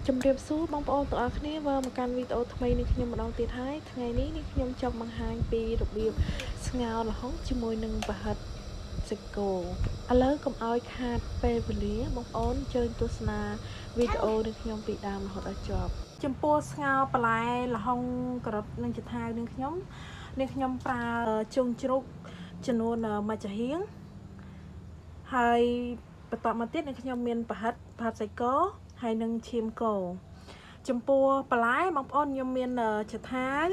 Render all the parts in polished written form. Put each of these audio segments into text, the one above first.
ជំរាបសួរបងប្អូនទាំងអស់គ្នាមកកាន់វីដេអូថ្មីនេះខ្ញុំម្ដងទៀតហើយថ្ងៃនេះខ្ញុំចង់បង្ហាញពីរបៀបស្ងោរល្ហុងជាមួយនឹងប្រហិតសាច់គោឥឡូវកុំឲ្យខាតពេលវេលាបងប្អូនជើញទស្សនាវីដេអូនេះខ្ញុំពីដើមរហូតដល់ចប់ចំពោះស្ងោរបន្លែល្ហុងការ៉ុតនិងចថាវនឹងខ្ញុំប្រើជើងជ្រូកចំនួនមួយចាហៀងហើយបន្តមកទៀតខ្ញុំមានប្រហិតសាច់គោហើយនឹងឈាមគោចំពោះបន្លែបងប្អូនខ្ញុំមានចថាវ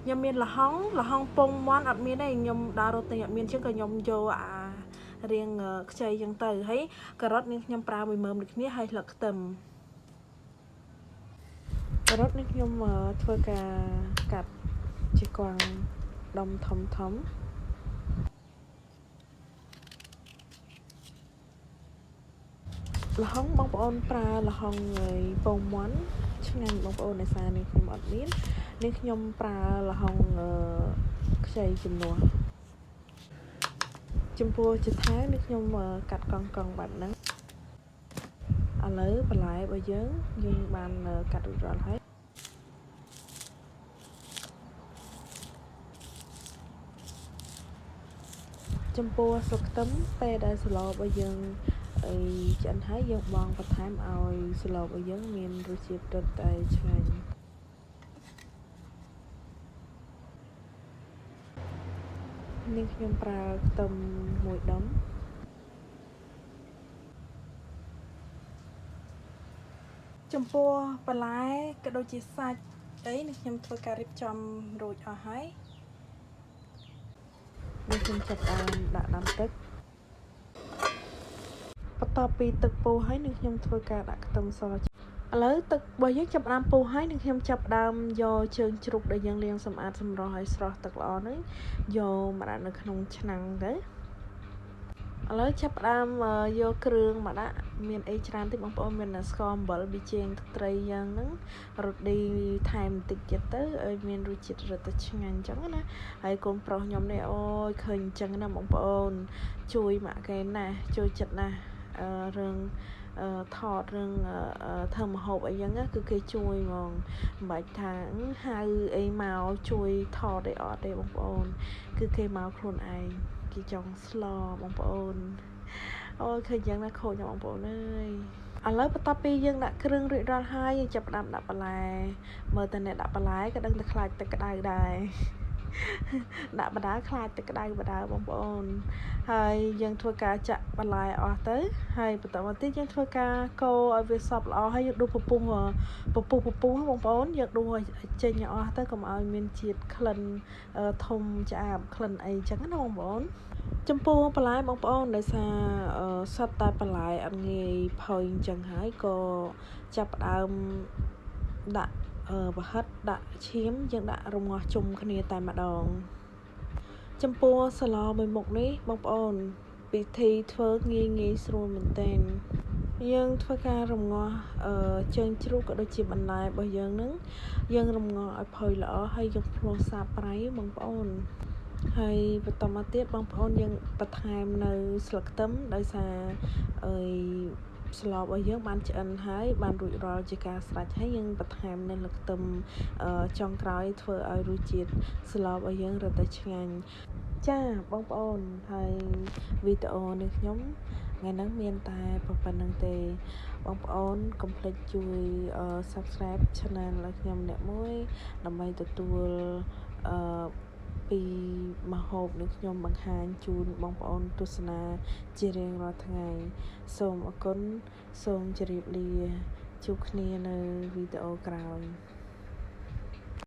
ខ្ញុំមានល្ហុងពងមាន់អត់មានទេខ្ញុំដើររត់ទិញអត់មានចឹងក៏ខ្ញុំយកអារៀងខ្ចីចឹងទៅហើយការ៉ុតនេះខ្ញុំប្រើ1មើមដូចគ្នាហើយស្លឹកខ្ទឹមការ៉ុតនេះខ្ញុំធ្វើការកាត់ជាកង់ដុំធំល្ហុងបងប្អូនប្រើល្ហុងពងមាន់ឆ្ងាញ់បងប្អូនដោយសារនេះខ្ញុំអត់មាននេះខ្ញុំប្រើល្ហុងខ្ចីជំនួសចំពោះចថាវនេះខ្ញុំកាត់កង់បែបហ្នឹងឥឡូវបន្លែរបស់យើងបានកាត់រួចរាល់ហើយចំពោះស្លឹកខ្ទឹមពេលដែលស្លរបស់យើងឆ្អិនហើយយើងបងបន្ថែមឲ្យស្លរបស់យើងមានរសជាតិរឹតតែឆ្ងាញ់នេះខ្ញុំប្រើខ្ទឹមមួយដុំចំពោះបន្លែក៏ដូចជាសាច់នេះខ្ញុំធ្វើការរៀបចំរួចអស់ហើយនេះខ្ញុំចាប់ដាក់ដាំទឹកបន្ទាប់ពីទឹកពុះហើយនឹងខ្ញុំធ្វើការដាក់ខ្ទឹមសឥឡូវទឹករបស់យើងចាប់ផ្ដើមពុះហើយនឹងខ្ញុំចាប់ផ្ដើមយកជើងជ្រូកដែលយើងលាងសម្អាតសម្រស់ឲ្យស្រស់ទឹកល្អហ្នឹងយកមកដាក់នៅក្នុងឆ្នាំងទៅឥឡូវចាប់ផ្ដើមយកគ្រឿងមកដាក់មានអីច្រើនតិចបងប្អូនមានស្ករអំបិលប៊ីចេងទឹកត្រីយ៉ាងហ្នឹងរ៉ូឌីថែមបន្តិចទៀតទៅឲ្យមានរសជាតិរឹតតែឆ្ងាញ់អញ្ចឹងណាហើយកូនប្រុសខ្ញុំនេះអូយឃើញអញ្ចឹងណាបងប្អូនជួយម៉ាក់គេណាជួយចិត្តណារឿងថតរឿងធ្វើម្ហូបអីចឹងគឺគេជួយហ្មងមិនបាច់ថាហៅអីមកជួយថតអីអត់ទេបងប្អូនគឺគេមកខ្លួនឯងគេចង់ស្លបងប្អូនអូយឃើញយ៉ាងណាខូចណាបងប្អូនអើយឥឡូវបន្ទាប់ពីយើងដាក់គ្រឿងរួចរាល់ហើយយើងចាប់ផ្ដើមដាក់បន្លែមើលតើអ្នកដាក់បន្លែក៏ដឹងតែខ្លាចទឹកក្តៅដែរដាក់បដាខ្លាចទឹកក្តៅបដាបងប្អូនហើយយើងធ្វើការចាក់បន្លែអស់ទៅហើយបន្តមកទៀតយើងធ្វើការកូរឲ្យវាសព្វល្អហើយយើងដួសពពុះបងប្អូនយើងដួសឲ្យចេញអស់ទៅកុំឲ្យមានជាតិក្លិនធំឆ្អាបក្លិនអីចឹងណាបងប្អូនចំពោះបន្លែបងប្អូនដោយសារសត្វតែបន្លែអត់ងាយផុយអញ្ចឹងហើយក៏ចាប់ផ្ដើមដាក់ប្រហិតដាក់ឈាមយើងដាក់រងាស់ជុំគ្នាតែម្ដងចំពោះសាឡមួយមុខនេះបងប្អូនពិធីធ្វើងាយស្រួលមែនទែនយើងធ្វើការរងាស់ជើងជ្រូកក៏ដូចជាបន្លែរបស់យើងនឹងយើងរងាស់ឲ្យផុយល្អហើយយើងភ្លោះសាបប្រៃបងប្អូនហើយបន្តមកទៀតបងប្អូនយើងបន្ថែមនៅស្លឹកខ្ទឹមដោយសារស្លរបស់យើងបានឆ្អិនហើយបានរួចរាល់ជាការស្រេចហើយយើងបន្ថែមនៅលើខ្ទឹមចុងក្រោយធ្វើឲ្យរសជាតិស្លរបស់យើងរឹតតែឆ្ងាញ់ចាបងប្អូនហើយវីដេអូនេះខ្ញុំថ្ងៃហ្នឹងមានតែប៉ុណ្្នឹងទេបងប្អូនកុំភ្លេចជួយ Subscribe Channel របស់ខ្ញុំអ្នកមួយដើម្បីទទួលពីម្ហូបនេះខ្ញុំបង្ហាញជូនបងប្អូនទស្សនាជារៀងរាល់ថ្ងៃសូមអរគុណសូមជម្រាបលាជួបគ្នានៅវីដេអូក្រោយ